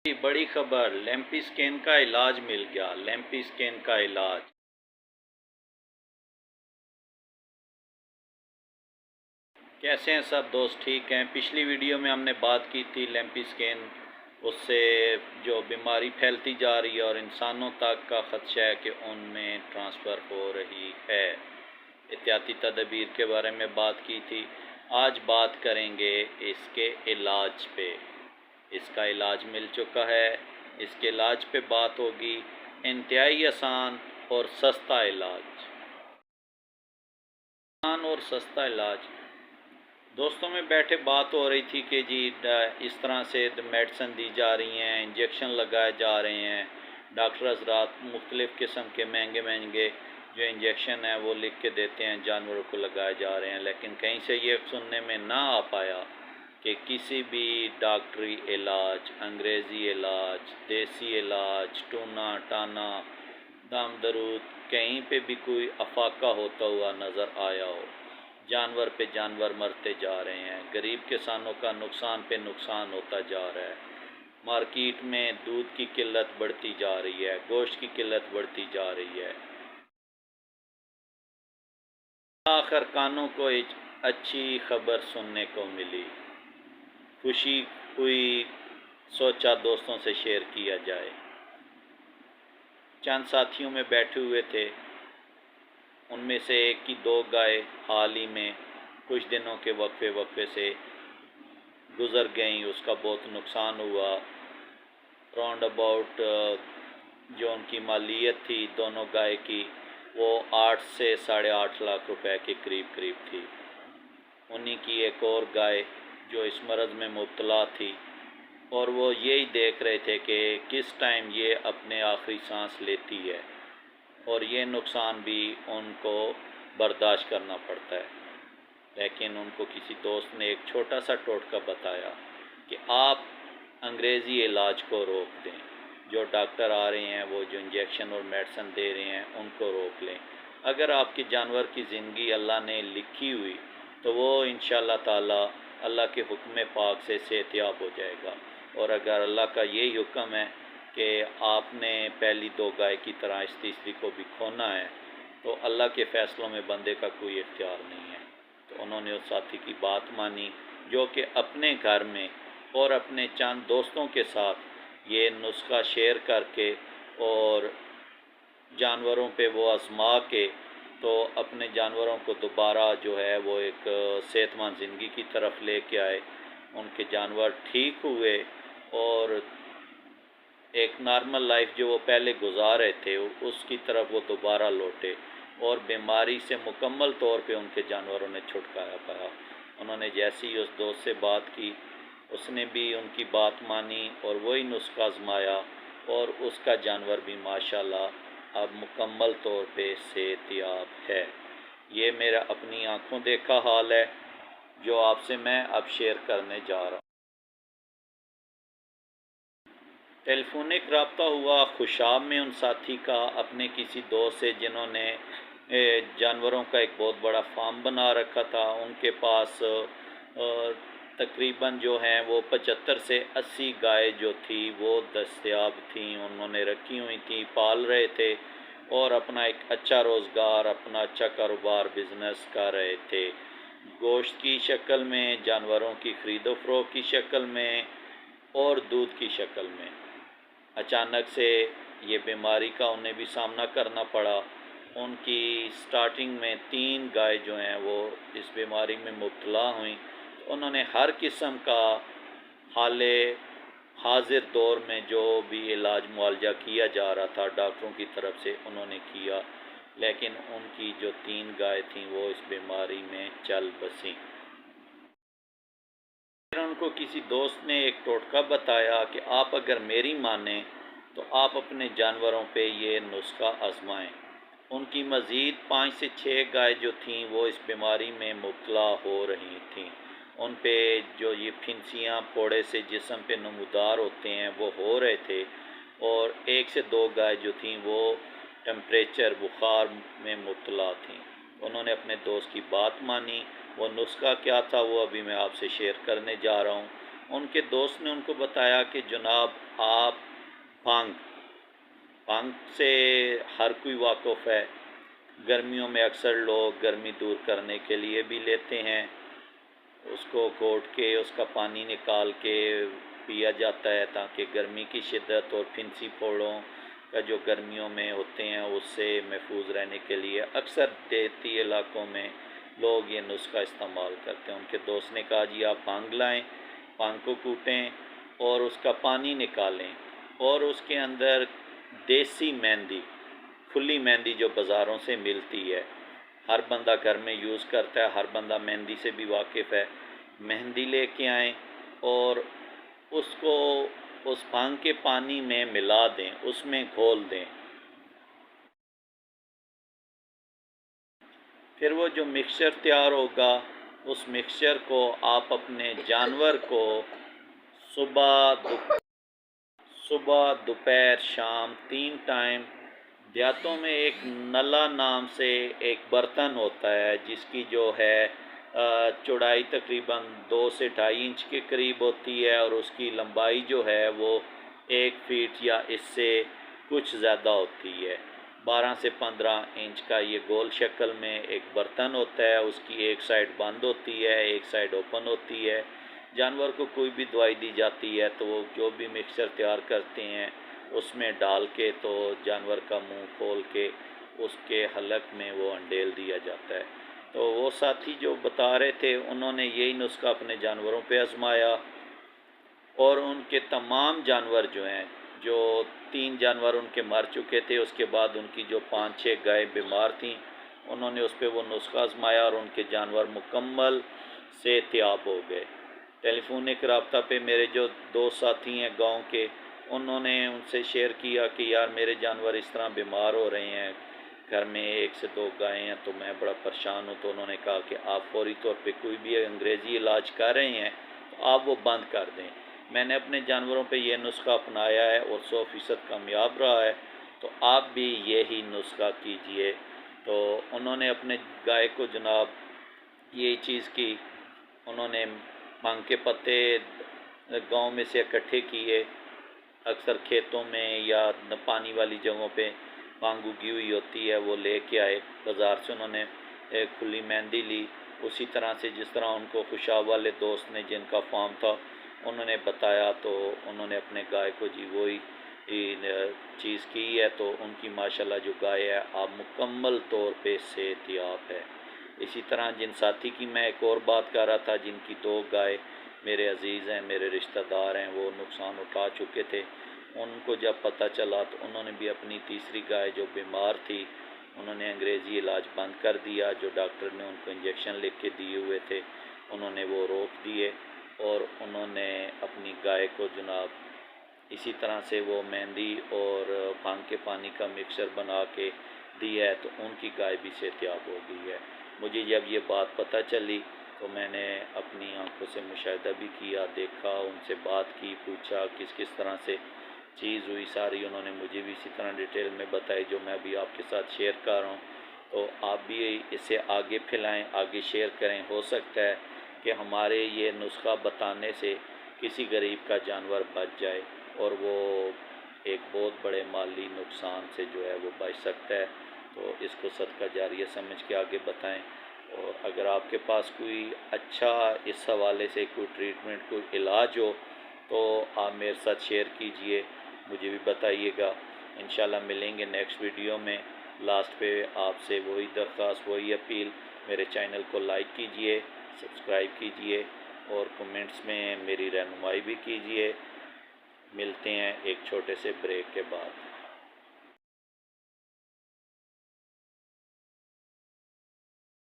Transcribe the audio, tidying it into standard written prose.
बड़ी खबर, लैम्पी का इलाज मिल गया। लैम्पी का इलाज। कैसे हैं सब दोस्त? ठीक हैं। पिछली वीडियो में हमने बात की थी लैम्पी उससे जो बीमारी फैलती जा रही है और इंसानों तक का ख़दशा है कि उनमें ट्रांसफ़र हो रही है। एहतियाती तदबीर के बारे में बात की थी। आज बात करेंगे इसके इलाज पे। इसका इलाज मिल चुका है। इसके इलाज पे बात होगी। इंतहाई आसान और सस्ता इलाज। आसान और सस्ता इलाज। दोस्तों में बैठे बात हो रही थी कि जी इस तरह से मेडिसिन दी जा रही हैं, इंजेक्शन लगाए जा रहे हैं। डॉक्टर हज़रात मुख्तलिफ़ किस्म के महंगे महंगे जो इंजेक्शन है वो लिख के देते हैं, जानवरों को लगाए जा रहे हैं। लेकिन कहीं से ये सुनने में ना आ पाया कि किसी भी डॉक्टरी इलाज, अंग्रेज़ी इलाज, देसी इलाज, टूना टाना, दाम दरूद, कहीं पे भी कोई अफाका होता हुआ नज़र आया हो। जानवर पे जानवर मरते जा रहे हैं। गरीब किसानों का नुकसान पे नुकसान होता जा रहा है। मार्केट में दूध की किल्लत बढ़ती जा रही है, गोश्त की किल्लत बढ़ती जा रही है। आखिर कानों को एक अच्छी खबर सुनने को मिली। खुशी हुई, सोचा दोस्तों से शेयर किया जाए। चंद साथियों में बैठे हुए थे, उनमें से एक की दो गाय हाल ही में कुछ दिनों के वक्फे से गुज़र गईं। उसका बहुत नुकसान हुआ। राउंड अबाउट जो उनकी मालियत थी दोनों गाय की, वो 8 से 8.5 लाख रुपए के करीब थी। उन्हीं की एक और गाय जो इस मर्ज़ में मुब्तला थी, और वो यही देख रहे थे कि किस टाइम ये अपने आखिरी सांस लेती है, और ये नुकसान भी उनको बर्दाश्त करना पड़ता है। लेकिन उनको किसी दोस्त ने एक छोटा सा टोटका बताया कि आप अंग्रेज़ी इलाज को रोक दें। जो डॉक्टर आ रहे हैं, वो जो इंजेक्शन और मेडिसिन दे रहे हैं, उनको रोक लें। अगर आपके जानवर की ज़िंदगी अल्लाह ने लिखी हुई तो वो इंशाअल्लाह ताला अल्लाह के हुक्म पाक से सेहतियाब हो जाएगा। और अगर अल्लाह का यही हुक्म है कि आपने पहली दो गाय की तरह इस तीसरी को भी खोना है, तो अल्लाह के फ़ैसलों में बंदे का कोई इख्तियार नहीं है। तो उन्होंने उस साथी की बात मानी, जो कि अपने घर में और अपने चंद दोस्तों के साथ ये नुस्खा शेयर करके और जानवरों पे वो आज़मा के तो अपने जानवरों को दोबारा जो है वो एक सेहतमंद ज़िंदगी की तरफ लेके आए। उनके जानवर ठीक हुए और एक नॉर्मल लाइफ जो वो पहले गुजार रहे थे उसकी तरफ वो दोबारा लौटे, और बीमारी से मुकम्मल तौर पे उनके जानवरों ने छुटकारा पाया। उन्होंने जैसे ही उस दोस्त से बात की, उसने भी उनकी बात मानी और वही नुस्खा आजमाया, और उसका जानवर भी माशाल्लाह अब मुकम्मल तौर पे सेहतियाब है। ये मेरा अपनी आँखों देखा हाल है जो आपसे मैं अब शेयर करने जा रहा हूँ। टेलीफोनिक रब्ता हुआ खुशाब में उन साथी का अपने किसी दोस्त से, जिन्होंने जानवरों का एक बहुत बड़ा फार्म बना रखा था। उनके पास तकरीबन जो हैं वो 75 से 80 गाय जो थी वो दस्तयाब थी, उन्होंने रखी हुई थी, पाल रहे थे और अपना एक अच्छा रोज़गार, अपना अच्छा कारोबार, बिज़नेस कर रहे थे। गोश्त की शक्ल में, जानवरों की ख़रीदो फ़रोख्त की शक्ल में और दूध की शक्ल में। अचानक से ये बीमारी का उन्हें भी सामना करना पड़ा। उनकी स्टार्टिंग में 3 गाय जो हैं वो इस बीमारी में मुब्तला हुई। तो उन्होंने हर किस्म का हाले हाजिर दौर में जो भी इलाज मुआलजा किया जा रहा था डॉक्टरों की तरफ से, उन्होंने किया, लेकिन उनकी जो 3 गाय थीं वो इस बीमारी में चल बसीं। फिर उनको किसी दोस्त ने एक टोटका बताया कि आप अगर मेरी माने तो आप अपने जानवरों पे ये नुस्खा आजमाएं। उनकी मज़ीद 5 से 6 गाय जो थीं वो इस बीमारी में मुब्तला हो रही थीं। उन पे जो ये फिंसियाँ फोड़े से जिस्म पे नमूदार होते हैं वो हो रहे थे, और 1 से 2 गाय जो थीं वो टेम्परेचर बुखार में मुब्तला थीं। उन्होंने अपने दोस्त की बात मानी। वो नुस्खा क्या था वो अभी मैं आपसे शेयर करने जा रहा हूँ। ان کے دوست نے ان کو بتایا کہ جناب آپ بھانگ سے ہر کوئی واقف ہے، گرمیوں میں اکثر لوگ گرمی دور کرنے کے لیے بھی لیتے ہیں، اس کو گھوٹ کے اس کا پانی نکال کے پیا جاتا ہے تاکہ گرمی کی شدت اور پھنسی پھوڑوں کا جو گرمیوں میں ہوتے ہیں اس سے محفوظ رہنے کے لیے اکثر دیہی علاقوں میں لوگ یہ نسخہ استعمال کرتے ہیں۔ ان کے دوست نے کہا جی آپ بھانگ لائیں، بھانگ کو کوٹیں اور اس کا پانی نکالیں اور اس کے اندر دیسی مہندی، کھلی مہندی جو بازاروں سے ملتی ہے، ہر بندہ گھر میں یوز کرتا ہے، ہر بندہ مہندی سے بھی واقف ہے، مہندی لے کے آئیں اور اس کو اس بھانگ کے پانی میں ملا دیں، اس میں گھول دیں۔ پھر وہ جو مکسچر تیار ہوگا اس مکسچر کو آپ اپنے جانور کو صبح دوپہر شام 3 ٹائم دیہاتوں میں ایک نلا نام سے ایک برتن ہوتا ہے جس کی جو ہے چوڑائی تقریباً 2 سے 2.5 انچ کے قریب ہوتی ہے اور اس کی لمبائی جو ہے وہ 1 فیٹ یا اس سے کچھ زیادہ ہوتی ہے۔ 12 سے 15 انچ کا یہ گول شکل میں ایک برتن ہوتا ہے، اس کی ایک سائڈ بند ہوتی ہے، ایک سائڈ اوپن ہوتی ہے۔ جانور کو کوئی بھی دوائی دی جاتی ہے تو وہ جو بھی مکسچر تیار کرتے ہیں اس میں ڈال کے تو جانور کا منہ کھول کے اس کے حلق میں وہ انڈیل دیا جاتا ہے۔ تو وہ ساتھی جو بتا رہے تھے انہوں نے یہی نسخہ اپنے جانوروں پہ آزمایا اور ان کے تمام جانور جو ہیں، جو 3 جانور ان کے مر چکے تھے، اس کے بعد ان کی جو 5-6 گائے بیمار تھیں، انہوں نے اس پہ وہ نسخہ آزمایا اور ان کے جانور مکمل صحت یاب ہو گئے۔ ٹیلی فونک رابطہ پہ میرے جو 2 ساتھی ہیں گاؤں کے، انہوں نے ان سے شیئر کیا کہ یار میرے جانور اس طرح بیمار ہو رہے ہیں، گھر میں 1 سے 2 گائیں ہیں تو میں بڑا پریشان ہوں۔ تو انہوں نے کہا کہ آپ فوری طور پہ کوئی بھی انگریزی علاج کر رہے ہیں تو آپ وہ بند کر دیں۔ میں نے اپنے جانوروں پہ یہ نسخہ اپنایا ہے اور 100% کامیاب رہا ہے، تو آپ بھی یہی نسخہ کیجئے۔ تو انہوں نے اپنے گائے کو جناب یہی چیز کی، انہوں نے بھانگ کے پتے گاؤں میں سے اکٹھے کیے، اکثر کھیتوں میں یا پانی والی جگہوں پہ بھانگ اگی ہوئی ہوتی ہے وہ لے کے آئے، بازار سے انہوں نے ایک کھلی مہندی لی، اسی طرح سے جس طرح ان کو خوشاب والے دوست نے جن کا فارم تھا انہوں نے بتایا تو انہوں نے اپنے گائے کو جی وہی چیز کی ہے، تو ان کی ماشاءاللہ جو گائے ہے اب مکمل طور پہ صحت یاب ہے۔ اسی طرح جن ساتھی کی میں ایک اور بات کر رہا تھا جن کی 2 گائے میرے عزیز ہیں، میرے رشتہ دار ہیں، وہ نقصان اٹھا چکے تھے، ان کو جب پتہ چلا تو انہوں نے بھی اپنی تیسری گائے جو بیمار تھی انہوں نے انگریزی علاج بند کر دیا، جو ڈاکٹر نے ان کو انجیکشن لکھ کے دیے ہوئے تھے انہوں نے وہ روک دیے اور انہوں نے اپنی گائے کو جناب اسی طرح سے وہ مہندی اور بھانگ کے پانی کا مکسچر بنا کے دی ہے، تو ان کی گائے بھی صحت یاب ہو گئی ہے۔ مجھے جب یہ بات پتہ چلی تو میں نے اپنی آنکھوں سے مشاہدہ بھی کیا، دیکھا، ان سے بات کی، پوچھا کس طرح سے چیز ہوئی، ساری انہوں نے مجھے بھی اسی طرح ڈیٹیل میں بتائی جو میں بھی آپ کے ساتھ شیئر کر رہا ہوں۔ تو آپ بھی اسے آگے پھیلائیں، آگے شیئر کریں، ہو سکتا ہے کہ ہمارے یہ نسخہ بتانے سے کسی غریب کا جانور بچ جائے اور وہ ایک بہت بڑے مالی نقصان سے جو ہے وہ بچ سکتا ہے۔ تو اس کو صدقہ جاریہ سمجھ کے آگے بتائیں، اور اگر آپ کے پاس کوئی اچھا اس حوالے سے کوئی ٹریٹمنٹ، کوئی علاج ہو تو آپ میرے ساتھ شیئر کیجئے، مجھے بھی بتائیے گا۔ انشاءاللہ ملیں گے نیکسٹ ویڈیو میں۔ لاسٹ پہ آپ سے وہی درخواست، وہی اپیل، میرے چینل کو لائک کیجئے، سبسکرائب کیجئے اور کمنٹس میں میری رہنمائی بھی کیجئے۔ ملتے ہیں ایک چھوٹے سے بریک کے بعد۔